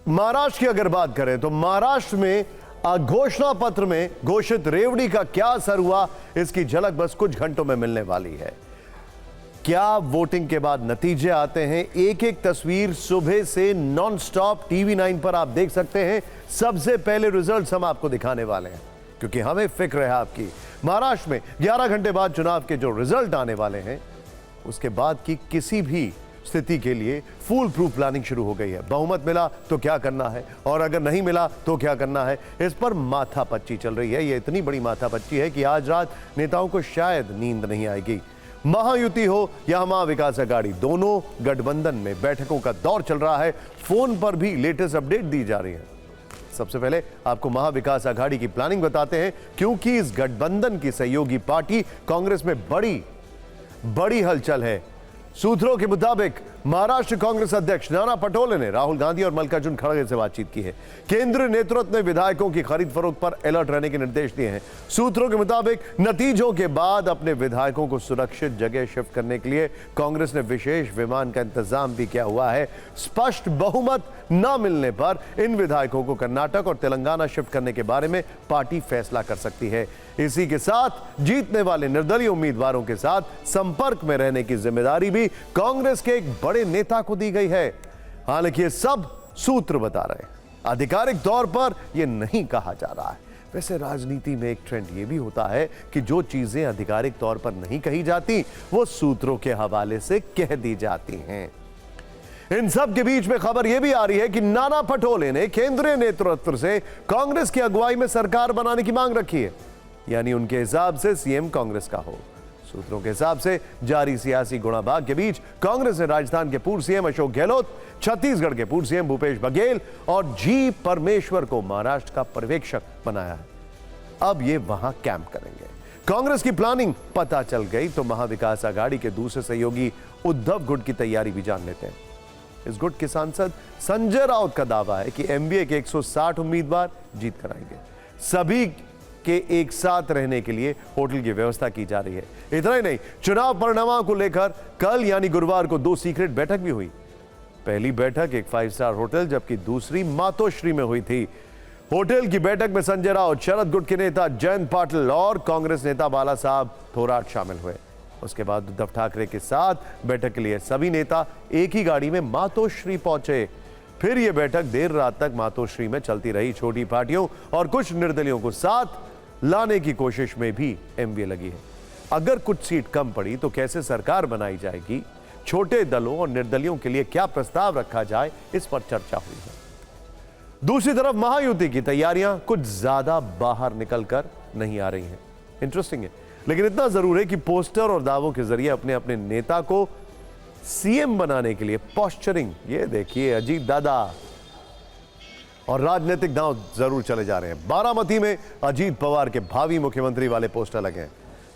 महाराष्ट्र की अगर बात करें तो महाराष्ट्र में घोषणा पत्र में घोषित रेवड़ी का क्या असर हुआ, इसकी झलक बस कुछ घंटों में मिलने वाली है। क्या वोटिंग के बाद नतीजे आते हैं, एक एक तस्वीर सुबह से नॉन स्टॉप टीवी 9 पर आप देख सकते हैं। सबसे पहले रिजल्ट्स हम आपको दिखाने वाले हैं क्योंकि हमें फिक्र है आपकी। महाराष्ट्र में 11 घंटे बाद चुनाव के जो रिजल्ट आने वाले हैं, उसके बाद की किसी भी स्थिति के लिए फुल प्रूफ प्लानिंग शुरू हो गई है। बहुमत मिला तो क्या करना है और अगर नहीं मिला तो क्या करना है, इस पर माथापच्ची चल रही है। ये इतनी बड़ी माथापच्ची है कि आज रात नेताओं को शायद नींद नहीं आएगी। महायुति हो या महाविकास अघाड़ी, दोनों गठबंधन में बैठकों का दौर चल रहा है। फोन पर भी लेटेस्ट अपडेट दी जा रही है। सबसे पहले आपको महाविकास अघाड़ी की प्लानिंग बताते हैं क्योंकि इस गठबंधन की सहयोगी पार्टी कांग्रेस में बड़ी हलचल है। सूत्रों के मुताबिक महाराष्ट्र कांग्रेस अध्यक्ष नाना पटोले ने राहुल गांधी और मल्लिकार्जुन खड़गे से बातचीत की है। केंद्रीय नेतृत्व ने विधायकों की खरीद फरोख्त पर अलर्ट रहने के निर्देश दिए हैं। सूत्रों के मुताबिक नतीजों के बाद अपने विधायकों को सुरक्षित जगह शिफ्ट करने के लिए कांग्रेस ने विशेष विमान का इंतजाम भी किया हुआ है। स्पष्ट बहुमत न मिलने पर इन विधायकों को कर्नाटक और तेलंगाना शिफ्ट करने के बारे में पार्टी फैसला कर सकती है। इसी के साथ जीतने वाले निर्दलीय उम्मीदवारों के साथ संपर्क में रहने की जिम्मेदारी भी कांग्रेस के एक बड़े नेता को दी गई है। हालांकि ये सब सूत्र बता रहे हैं, आधिकारिक तौर पर यह नहीं कहा जा रहा है। वैसे राजनीति में एक ट्रेंड ये भी होता है कि जो चीजें आधिकारिक तौर पर नहीं कही जाती वो सूत्रों के हवाले से कह दी जाती हैं। इन सब के बीच में खबर यह भी आ रही है कि नाना पटोले ने केंद्रीय नेतृत्व से कांग्रेस की अगुवाई में सरकार बनाने की मांग रखी है, यानी उनके हिसाब से सीएम कांग्रेस का हो। सूत्रों के हिसाब से जारी सियासी गुणाभाग के बीच कांग्रेस ने राजस्थान के पूर्व सीएम अशोक गहलोत, छत्तीसगढ़ के पूर्व सीएम भूपेश बघेल और जी परमेश्वर को महाराष्ट्र का पर्यवेक्षक बनाया है। अब ये वहां कैंप करेंगे। कांग्रेस की प्लानिंग पता चल गई तो महाविकास अघाड़ी के दूसरे सहयोगी उद्धव गुट की तैयारी भी जान लेते हैं। इस गुट के सांसद संजय राउत का दावा है कि एमवीए के 160 उम्मीदवार जीत कर आएंगे। सभी के एक साथ रहने के लिए होटल की व्यवस्था की जा रही है। इतना ही नहीं, चुनाव परिणामों को लेकर कल यानी गुरुवार को 2 सीक्रेट बैठक भी हुई। पहली बैठक एक 5 स्टार होटल जबकि दूसरी मातोश्री में हुई थी। होटल की बैठक में संजय राउत, शरद गुट के नेता जयंत पाटिल और कांग्रेस नेता बाला साहब थोराट शामिल हुए। उसके बाद उद्धव ठाकरे के साथ बैठक के लिए सभी नेता एक ही गाड़ी में मातोश्री पहुंचे। फिर यह बैठक देर रात तक मातोश्री में चलती रही। छोटी पार्टियों और कुछ निर्दलियों को साथ लाने की कोशिश में भी एमवीए लगी है। अगर कुछ सीट कम पड़ी तो कैसे सरकार बनाई जाएगी, छोटे दलों और निर्दलियों के लिए क्या प्रस्ताव रखा जाए, इस पर चर्चा हुई है। दूसरी तरफ महायुति की तैयारियां कुछ ज्यादा बाहर निकलकर नहीं आ रही हैं। इंटरेस्टिंग है, लेकिन इतना जरूर है कि पोस्टर और दावों के जरिए अपने अपने नेता को सीएम बनाने के लिए पोस्चरिंग, ये देखिए अजीत दादा, और राजनीतिक दांव जरूर चले जा रहे हैं। बारामती में अजीत पवार के भावी मुख्यमंत्री वाले पोस्टर लगे हैं।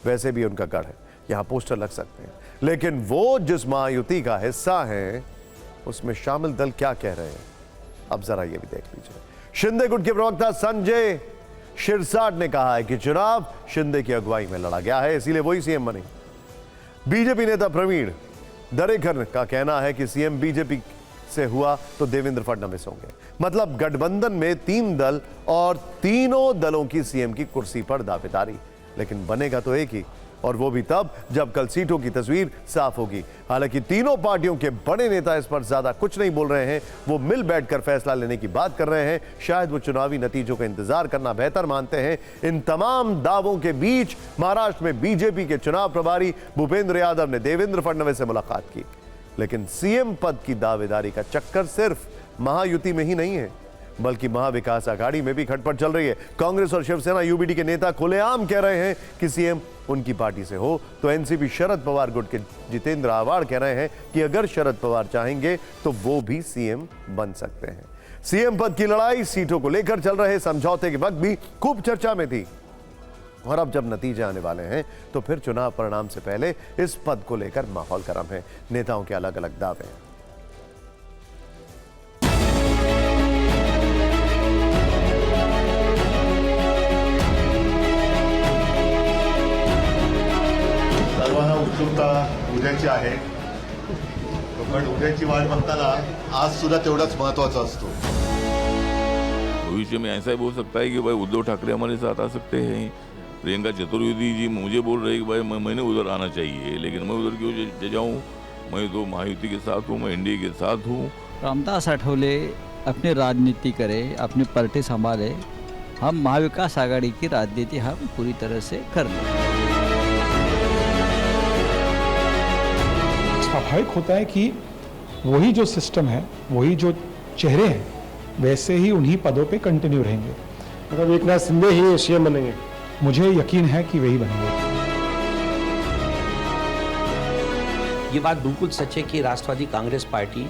वैसे भी उनका गढ़ है, यहां पोस्टर लग सकते हैं, लेकिन वो जिस महायुति का हिस्सा है उसमें शामिल दल क्या कह रहे हैं, अब जरा ये भी देख लीजिए। शिंदे गुट के प्रवक्ता संजय शिरसाट ने कहा है कि चुनाव शिंदे की अगुवाई में लड़ा गया है, इसीलिए वही सीएम बने। बीजेपी नेता प्रवीण दरेकर का कहना है कि सीएम बीजेपी से हुआ तो देवेंद्र फडणवीस होंगे। मतलब गठबंधन में 3 दल और तीनों दलों की सीएम की कुर्सी पर दावेदारी, लेकिन बनेगा तो एक ही, और वो भी तब जब कल सीटों की तस्वीर साफ होगी। हालांकि तीनों पार्टियों के बड़े नेता इस पर ज्यादा कुछ नहीं बोल रहे हैं। वो मिल बैठकर फैसला लेने की बात कर रहे हैं। शायद वो चुनावी नतीजों का इंतजार करना बेहतर मानते हैं। इन तमाम दावों के बीच महाराष्ट्र में बीजेपी के चुनाव प्रभारी भूपेंद्र यादव ने देवेंद्र फडणवीस से मुलाकात की, लेकिन सीएम पद की दावेदारी का चक्कर सिर्फ महायुति में ही नहीं है, बल्कि महाविकास अघाड़ी में भी खटपट चल रही है। कांग्रेस और शिवसेना यूबीडी के नेता खुलेआम कह रहे हैं कि सीएम उनकी पार्टी से हो, तो एनसीपी शरद पवार गुट के जितेंद्र आव्हाड कह रहे हैं कि अगर शरद पवार चाहेंगे तो वो भी सीएम बन सकते हैं। सीएम पद की लड़ाई सीटों को लेकर चल रहे समझौते के वक्त भी खूब चर्चा में थी, और अब जब नतीजे आने वाले हैं तो फिर चुनाव परिणाम से पहले इस पद को लेकर माहौल गर्म है। नेताओं के अलग अलग दावे हैं। सर्वांना उत्सुकता उद्याची आहे, पण उद्याची वाट बघताना आज सुद्धा तेवढाच महत्त्वाचा असतो। भविष्य में ऐसा भी हो सकता है कि भाई उद्धव ठाकरे हमारे साथ आ सकते हैं, प्रियंका चतुर्वेदी जी मुझे बोल रहे हैं कि भाई मैंने उधर आना चाहिए, लेकिन मैं उधर क्यों जाऊँ, मैं तो महायुति के साथ हूँ, मैं एनडीए के साथ हूँ। रामदास आठवले अपनी राजनीति करे, अपनी पार्टी संभाले, हम महाविकास आघाड़ी की राजनीति हम पूरी तरह से कर लें। स्वाभाविक होता है कि वही जो सिस्टम है, वही जो चेहरे हैं, वैसे ही उन्हीं पदों पे कंटिन्यू रहेंगे। मतलब एक नाथ शिंदे ही सीएम बनेंगे? मुझे यकीन है कि वही बनेंगे। ये बात बिल्कुल सच है कि राष्ट्रवादी कांग्रेस पार्टी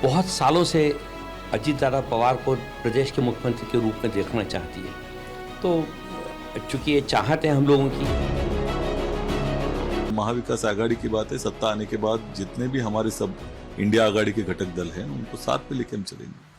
बहुत सालों से अजीत पवार को प्रदेश के मुख्यमंत्री के रूप में देखना चाहती है। तो चूंकि ये चाहत है हम लोगों की। महाविकास आघाड़ी की बात है, सत्ता आने के बाद जितने भी हमारे सब इंडिया आघाड़ी के घटक दल हैं उनको साथ में लेके हम चलेंगे।